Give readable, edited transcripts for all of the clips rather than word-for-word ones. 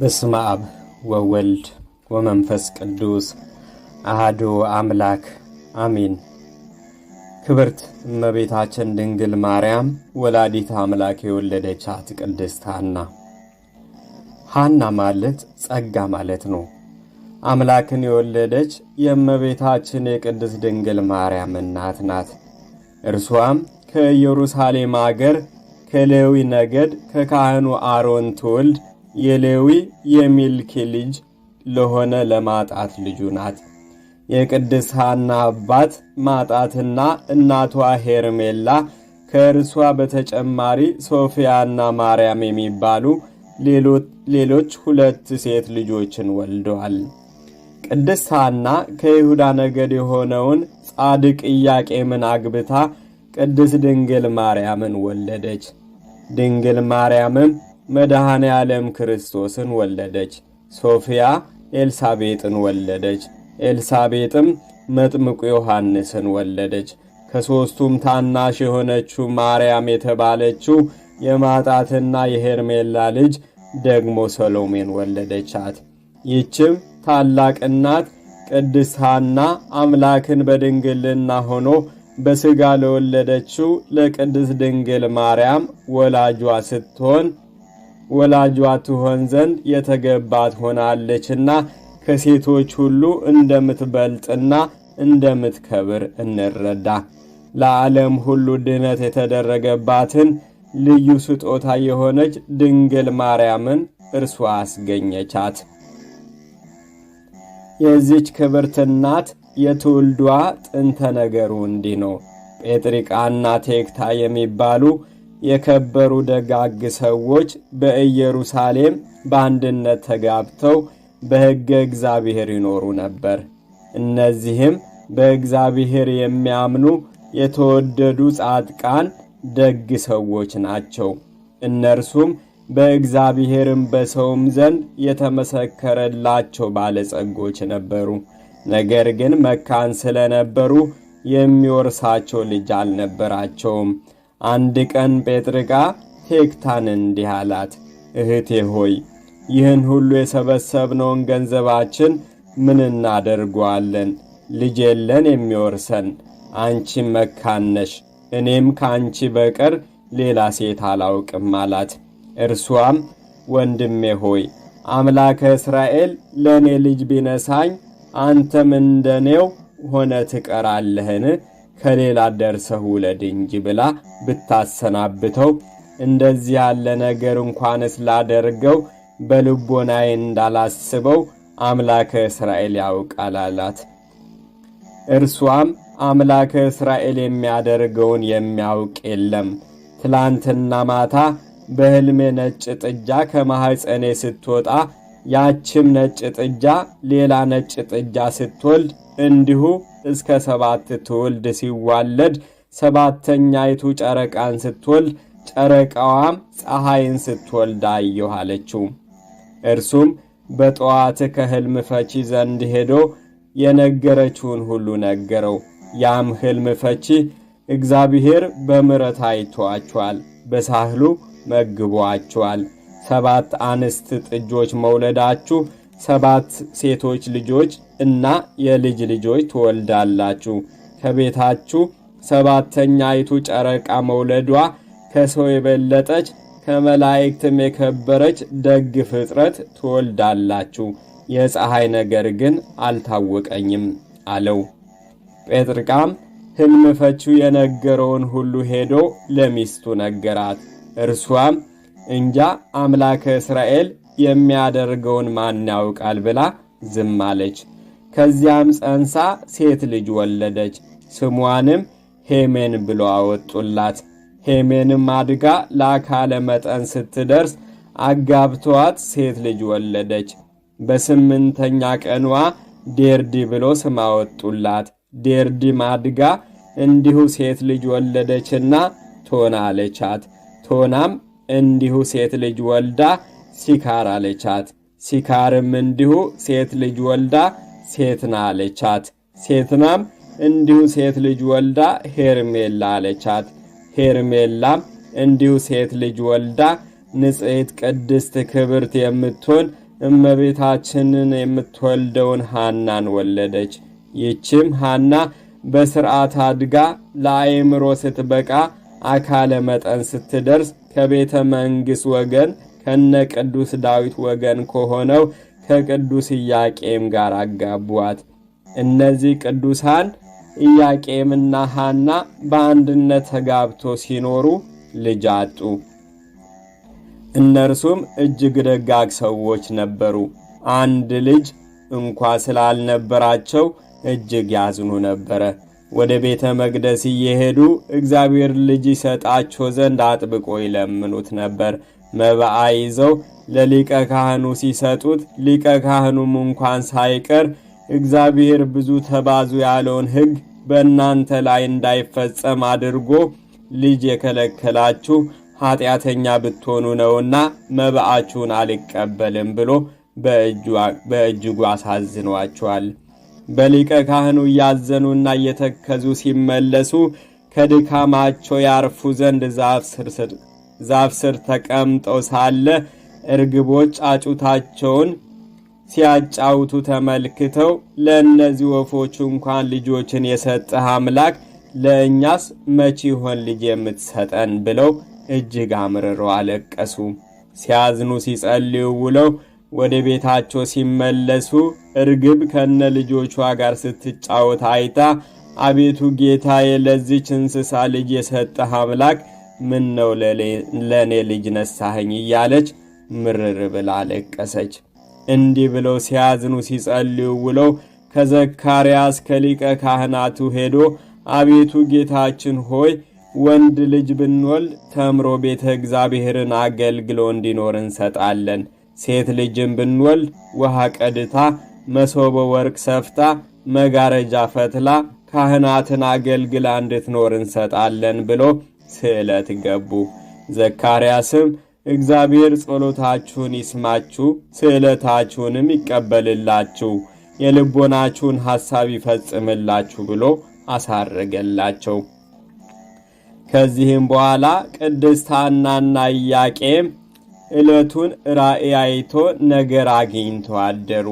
በስመ አብ ወወልድ ወመንፈስ ቅዱስ አሐዱ አምላክ አሜን። ክብርት እመቤታችን ድንግል ማርያም ወላዲተ አምላክ የወለደቻት ቅድስት ሐና። ሐና ማለት ጸጋ ማለት ነው። አምላክን የወለደች የእመቤታችን የቅድስት ድንግል ማርያም እናት ናት። እርሷም ከኢየሩሳሌም አገር ከሌዊ ነገድ ከካህኑ አሮን ትውልድ የሌዊ የሚልኪ ልጅ ለሆነ ለማጣት ልጁ ናት። የቅድስት ሐና አባት ማጣትና እናቷ ሄርሜላ ከእርሷ በተጨማሪ ሶፊያና ማርያም የሚባሉ ሌሎች ሁለት ሴት ልጆችን ወልደዋል። ቅድስት ሐና ከይሁዳ ነገድ የሆነውን ጻድቅ ኢያቄምን አግብታ ቅድስት ድንግል ማርያምን ወለደች። ድንግል ማርያምም መድኃኔ ዓለም ክርስቶስን ወለደች። ሶፊያ ኤልሳቤጥን ወለደች። ኤልሳቤጥም መጥምቁ ዮሐንስን ወለደች። ከሦስቱም ታናሽ የሆነችው ማርያም የተባለችው የማጣትና የሄርሜላ ልጅ ደግሞ ሰሎሜን ወለደቻት። ይህችም ታላቅ እናት ቅድስት ሐና አምላክን በድንግልና ሆኖ በሥጋ ለወለደችው ለቅድስት ድንግል ማርያም ወላጇ ትሆን ዘንድ የተገባት ሆናለችና ከሴቶች ሁሉ እንደምትበልጥና እንደምትከብር እንረዳ። ለዓለም ሁሉ ድነት የተደረገባትን ልዩ ስጦታ የሆነች ድንግል ማርያምን እርሷ አስገኘቻት። የዚች ክብርት እናት የትውልዷ ጥንተ ነገሩ እንዲህ ነው። ጴጥሪቃና ቴክታ የሚባሉ የከበሩ ደጋግ ሰዎች በኢየሩሳሌም በአንድነት ተጋብተው በሕገ እግዚአብሔር ይኖሩ ነበር። እነዚህም በእግዚአብሔር የሚያምኑ የተወደዱ ጻድቃን ደግ ሰዎች ናቸው። እነርሱም በእግዚአብሔርም በሰውም ዘንድ የተመሰከረላቸው ባለጸጎች ነበሩ። ነገር ግን መካን ስለነበሩ የሚወርሳቸው ልጅ አልነበራቸውም። አንድ ቀን ጴጥርቃ ቴክታን እንዲህ አላት፣ እህቴ ሆይ ይህን ሁሉ የሰበሰብነውን ገንዘባችን ምን እናደርገዋለን? ልጅ የለን የሚወርሰን፣ አንቺም መካን ነሽ፣ እኔም ከአንቺ በቀር ሌላ ሴት አላውቅም አላት። እርሷም ወንድሜ ሆይ አምላከ እስራኤል ለእኔ ልጅ ቢነሳኝ አንተም እንደኔው ሆነ ትቀራለህን? ከሌላ ደርሰህ ውለድ እንጂ ብላ ብታሰናብተው፣ እንደዚህ ያለ ነገር እንኳንስ ላደርገው በልቦናዬ እንዳላስበው አምላከ እስራኤል ያውቃል አላት። እርሷም አምላከ እስራኤል የሚያደርገውን የሚያውቅ የለም። ትላንትና ማታ በሕልሜ ነጭ ጥጃ ከማኅፀኔ ስትወጣ ያችም ነጭ ጥጃ ሌላ ነጭ ጥጃ ስትወልድ እንዲሁ እስከ 7 ትውልድ ሲዋለድ 7ተኛይቱ ጨረቃን ስትወልድ ጨረቃዋም ፀሐይን ስትወልድ አየሁ አለችው። እርሱም በጠዋት ከሕልም ፈቺ ዘንድ ሄዶ የነገረችውን ሁሉ ነገረው። ያም ሕልም ፈቺ እግዚአብሔር በምሕረት አይቷቸዋል፣ በሳህሉ መግቧቸዋል። 7 አንስት ጥጆች መውለዳችሁ 7 ሴቶች ልጆች እና የልጅ ልጆች ትወልዳላችሁ። ከቤታችሁ 7ተኛይቱ ጨረቃ መውለዷ ከሰው የበለጠች ከመላእክትም የከበረች ደግ ፍጥረት ትወልዳላችሁ። የፀሐይ ነገር ግን አልታወቀኝም አለው። ጴጥርቃም ሕልም ፈቺው የነገረውን ሁሉ ሄዶ ለሚስቱ ነገራት። እርሷም እንጃ አምላከ እስራኤል የሚያደርገውን ማን ያውቃል ብላ ዝም አለች። ከዚያም ጸንሳ ሴት ልጅ ወለደች። ስሟንም ሄሜን ብሎ አወጡላት። ሄሜንም አድጋ ለአካለ መጠን ስትደርስ አጋብተዋት ሴት ልጅ ወለደች። በ8ኛ ቀኗ ዴርዲ ብሎ ስም አወጡላት። ዴርዲም አድጋ እንዲሁ ሴት ልጅ ወለደችና ቶና አለቻት። ቶናም እንዲሁ ሴት ልጅ ወልዳ ሲካር አለቻት። ሲካርም እንዲሁ ሴት ልጅ ወልዳ ሴትና አለቻት። ሴትናም እንዲሁ ሴት ልጅ ወልዳ ሄርሜላ አለቻት። ሄርሜላም እንዲሁ ሴት ልጅ ወልዳ ንጽሕት ቅድስት ክብርት የምትሆን እመቤታችንን የምትወልደውን ሐናን ወለደች። ይህችም ሐና በሥርዓት አድጋ ለአእምሮ ስትበቃ አካለ መጠን ስትደርስ ከቤተ መንግሥት ወገን ከነ ቅዱስ ዳዊት ወገን ከሆነው ከቅዱስ ኢያቄም ጋር አጋቧት። እነዚህ ቅዱሳን ኢያቄምና ሐና በአንድነት ተጋብቶ ሲኖሩ ልጅ አጡ። እነርሱም እጅግ ደጋግ ሰዎች ነበሩ። አንድ ልጅ እንኳ ስላልነበራቸው እጅግ ያዝኑ ነበረ። ወደ ቤተ መቅደስ እየሄዱ እግዚአብሔር ልጅ ይሰጣቸው ዘንድ አጥብቆ ይለምኑት ነበር። መባዓ ይዘው ለሊቀ ካህኑ ሲሰጡት ሊቀ ካህኑም እንኳን ሳይቀር እግዚአብሔር ብዙ ተባዙ ያለውን ሕግ በእናንተ ላይ እንዳይፈጸም አድርጎ ልጅ የከለከላችሁ ኃጢአተኛ ብትሆኑ ነውና መባዓችሁን አልቀበልም ብሎ በእጅጉ አሳዝኗቸዋል። በሊቀ ካህኑ እያዘኑና እየተከዙ ሲመለሱ ከድካማቸው ያርፉ ዘንድ ዛፍ ስር ተቀምጠው ሳለ እርግቦች ጫጩታቸውን ሲያጫውቱ ተመልክተው ለእነዚህ ወፎች እንኳን ልጆችን የሰጠህ አምላክ ለእኛስ መቼ ይሆን ልጅ የምትሰጠን ብለው እጅግ አምርረው አለቀሱ። ሲያዝኑ ሲጸልዩ ውለው ወደ ቤታቸው ሲመለሱ እርግብ ከነ ልጆቿ ጋር ስትጫወት አይታ አቤቱ ጌታዬ ለዚች እንስሳ ልጅ የሰጠህ አምላክ ምን ነው ለእኔ ልጅ ነሳኸኝ እያለች ምርር ብላ አለቀሰች። እንዲህ ብለው ሲያዝኑ ሲጸልዩ ውለው ከዘካርያስ ከሊቀ ካህናቱ ሄዶ አቤቱ ጌታችን ሆይ ወንድ ልጅ ብንወልድ ተምሮ ቤተ እግዚአብሔርን አገልግሎ እንዲኖር እንሰጣለን። ሴት ልጅም ብንወልድ ውሃ ቀድታ መሶበ ወርቅ ሰፍታ መጋረጃ ፈትላ ካህናትን አገልግላ እንድትኖር እንሰጣለን ብሎ ስዕለት ገቡ። ዘካርያስም እግዚአብሔር ጸሎታችሁን ይስማችሁ፣ ስዕለታችሁንም ይቀበልላችሁ፣ የልቦናችሁን ሐሳብ ይፈጽምላችሁ ብሎ አሳረገላቸው። ከዚህም በኋላ ቅድስት ሐናና ኢያቄም ዕለቱን ራእይ አይቶ ነገር አግኝቶ አደሩ።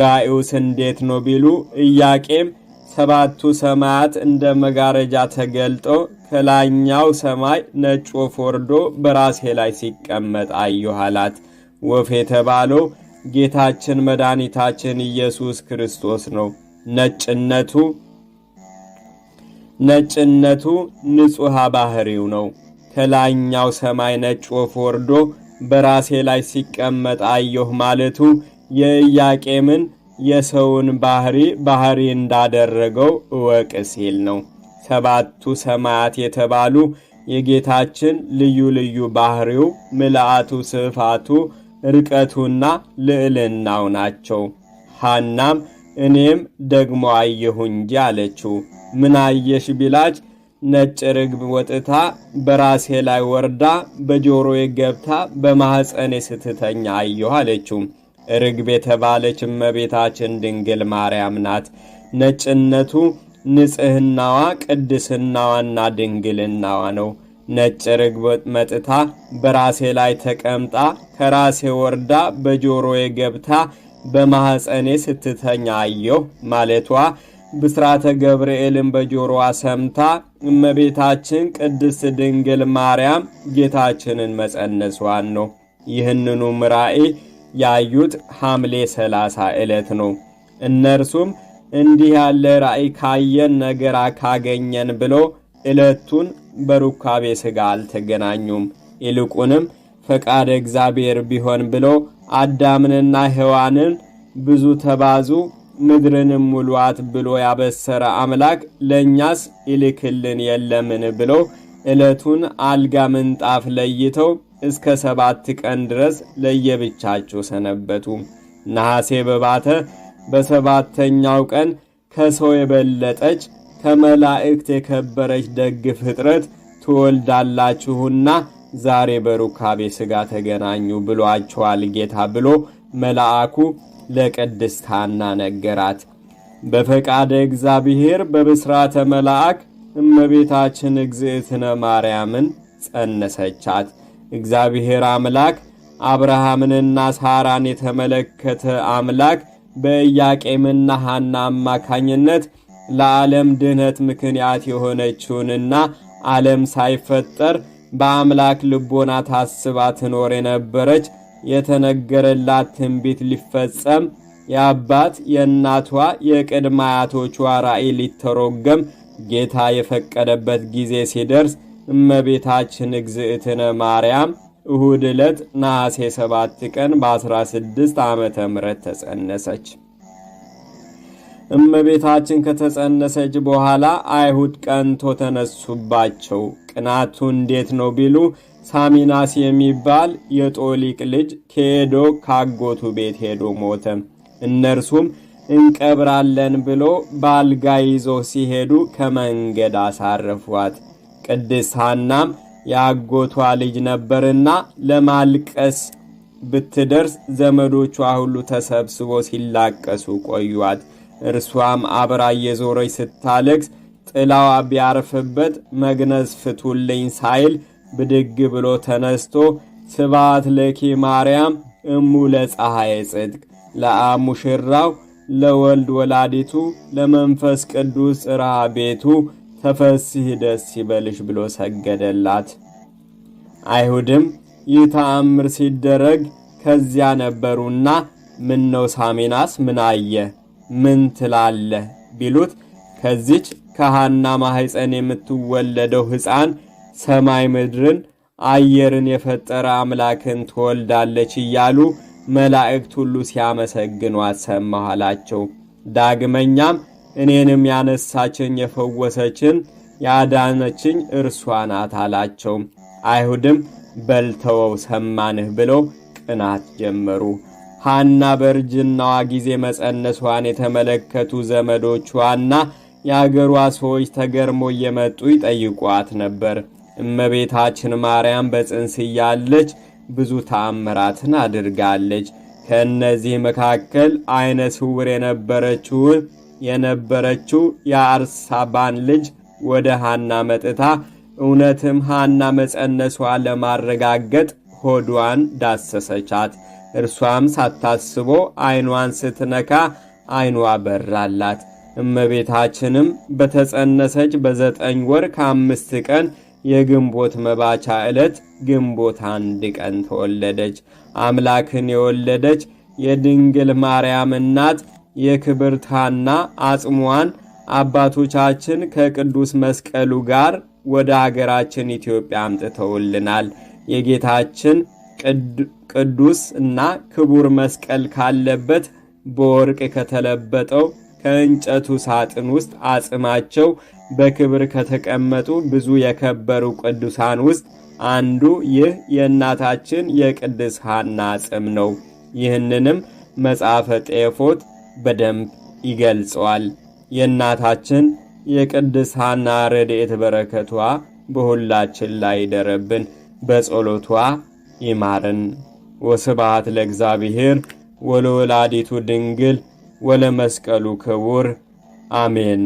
ራእዩስ እንዴት ነው ቢሉ ኢያቄም ሰባቱ ሰማያት እንደ መጋረጃ ተገልጦ ከላይኛው ሰማይ ነጭ ወፍ ወርዶ በራሴ ላይ ሲቀመጥ አየሁ አላት። ወፍ የተባለው ጌታችን መድኃኒታችን ኢየሱስ ክርስቶስ ነው። ነጭነቱ ንጹሕ ባህሪው ነው። ከላይኛው ሰማይ ነጭ ወፍ ወርዶ በራሴ ላይ ሲቀመጥ አየሁ ማለቱ የኢያቄምን የሰውን ባህሪ እንዳደረገው እወቅ ሲል ነው። ሰባቱ ሰማያት የተባሉ የጌታችን ልዩ ልዩ ባህሪው፣ ምልአቱ፣ ስፋቱ፣ ርቀቱና ልዕልናው ናቸው። ሐናም እኔም ደግሞ አየሁ እንጂ አለችው። ምን አየሽ ቢላች ነጭ ርግብ ወጥታ በራሴ ላይ ወርዳ በጆሮዬ ገብታ በማኅፀኔ ስትተኛ አየሁ አለችው። ርግብ የተባለች እመቤታችን ድንግል ማርያም ናት። ነጭነቱ ንጽሕናዋ፣ ቅድስናዋና ድንግልናዋ ነው። ነጭ ርግብ መጥታ በራሴ ላይ ተቀምጣ ከራሴ ወርዳ በጆሮዬ ገብታ በማኅፀኔ ስትተኛ አየሁ ማለቷ ብስራተ ገብርኤልን በጆሮዋ ሰምታ እመቤታችን ቅድስት ድንግል ማርያም ጌታችንን መጸነሷን ነው። ይህንኑም ራእይ ያዩት ሐምሌ 30 ዕለት ነው። እነርሱም እንዲህ ያለ ራእይ ካየን ነገር ካገኘን ብሎ ዕለቱን በሩካቤ ሥጋ አልተገናኙም። ይልቁንም ፈቃደ እግዚአብሔር ቢሆን ብሎ አዳምንና ሔዋንን ብዙ ተባዙ ምድርንም ሙሉአት ብሎ ያበሰረ አምላክ ለእኛስ ይልክልን የለምን ብሎ ዕለቱን አልጋ ምንጣፍ ለይተው እስከ 7 ቀን ድረስ ለየብቻቸው ሰነበቱ። ነሐሴ በባተ በሰባተኛው ቀን ከሰው የበለጠች ከመላእክት የከበረች ደግ ፍጥረት ትወልዳላችሁና ዛሬ በሩካቤ ሥጋ ተገናኙ ብሎአችኋል ጌታ ብሎ መልአኩ ለቅድስት ሐና ነገራት። በፈቃደ እግዚአብሔር በብስራተ መልአክ እመቤታችን እግዝእትነ ማርያምን ጸነሰቻት። እግዚአብሔር አምላክ አብርሃምንና ሳራን የተመለከተ አምላክ በኢያቄምና ሐና አማካኝነት ለዓለም ድኅነት ምክንያት የሆነችውንና ዓለም ሳይፈጠር በአምላክ ልቦና ታስባ ትኖር የነበረች የተነገረላት ትንቢት ሊፈጸም የአባት የእናቷ የቅድመ አያቶቿ ራእይ ሊተረጎም ጌታ የፈቀደበት ጊዜ ሲደርስ እመቤታችን እግዝእትነ ማርያም እሁድ ዕለት ነሐሴ 7 ቀን በ16 ዓመተ ምህረት ተጸነሰች። እመቤታችን ከተጸነሰች በኋላ አይሁድ ቀንቶ ተነሱባቸው። ቅናቱ እንዴት ነው ቢሉ ሳሚናስ የሚባል የጦሊቅ ልጅ ከሄዶ ካጎቱ ቤት ሄዶ ሞተ። እነርሱም እንቀብራለን ብሎ ባልጋ ይዞ ሲሄዱ ከመንገድ አሳረፏት። ቅድስት ሐናም ያጎቷ ልጅ ነበርና ለማልቀስ ብትደርስ ዘመዶቿ ሁሉ ተሰብስቦ ሲላቀሱ ቆዩአት። እርሷም አብራ እየዞረች ስታለቅስ ጥላዋ ቢያርፍበት መግነዝ ፍቱልኝ ሳይል ብድግ ብሎ ተነስቶ ስብሐት ለኪ ማርያም እሙ ለፀሐየ ጽድቅ ለአብ ሙሽራው ለወልድ ወላዲቱ ለመንፈስ ቅዱስ ጽርሐ ቤቱ ተፈስሒ ደስ ይበልሽ ብሎ ሰገደላት። አይሁድም ይህ ተአምር ሲደረግ ከዚያ ነበሩና ምን ነው ሳሚናስ ምን አየ ምን ትላለህ ቢሉት ከዚች ከሐና ማህፀን የምትወለደው ሕፃን ሰማይ ምድርን አየርን የፈጠረ አምላክን ትወልዳለች እያሉ መላእክት ሁሉ ሲያመሰግኗት ሰማሁ አላቸው። ዳግመኛም እኔንም ያነሳችኝ የፈወሰችን ያዳነችኝ እርሷ ናት አላቸው። አይሁድም በልተወው ሰማንህ ብለው ቅናት ጀመሩ። ሐና በእርጅናዋ ጊዜ መጸነሷን የተመለከቱ ዘመዶቿና የአገሯ ሰዎች ተገርሞ እየመጡ ይጠይቋት ነበር። እመቤታችን ማርያም በጽንስ እያለች ብዙ ተአምራትን አድርጋለች። ከእነዚህ መካከል አይነ ስውር የነበረችው የአርሳባን ልጅ ወደ ሐና መጥታ እውነትም ሐና መጸነሷን ለማረጋገጥ ሆዷን ዳሰሰቻት። እርሷም ሳታስቦ አይኗን ስትነካ አይኗ በራላት። እመቤታችንም በተጸነሰች በ9 ወር ከ5 ቀን የግንቦት መባቻ ዕለት ግንቦት 1 ቀን ተወለደች። አምላክን የወለደች የድንግል ማርያም እናት የክብርት ሐና አጽሟን አባቶቻችን ከቅዱስ መስቀሉ ጋር ወደ አገራችን ኢትዮጵያ አምጥተውልናል። የጌታችን ቅዱስ እና ክቡር መስቀል ካለበት በወርቅ ከተለበጠው ከእንጨቱ ሳጥን ውስጥ አጽማቸው በክብር ከተቀመጡ ብዙ የከበሩ ቅዱሳን ውስጥ አንዱ ይህ የእናታችን የቅድስት ሐና አጽም ነው። ይህንንም መጽሐፈ ጤፎት በደንብ ይገልጸዋል። የእናታችን የቅድስት ሐና ረድኤት በረከቷ በሁላችን ላይ ይደረብን፣ በጸሎቷ ይማረን። ወስብሐት ለእግዚአብሔር ወለወላዲቱ ድንግል ወለመስቀሉ ክቡር አሜን።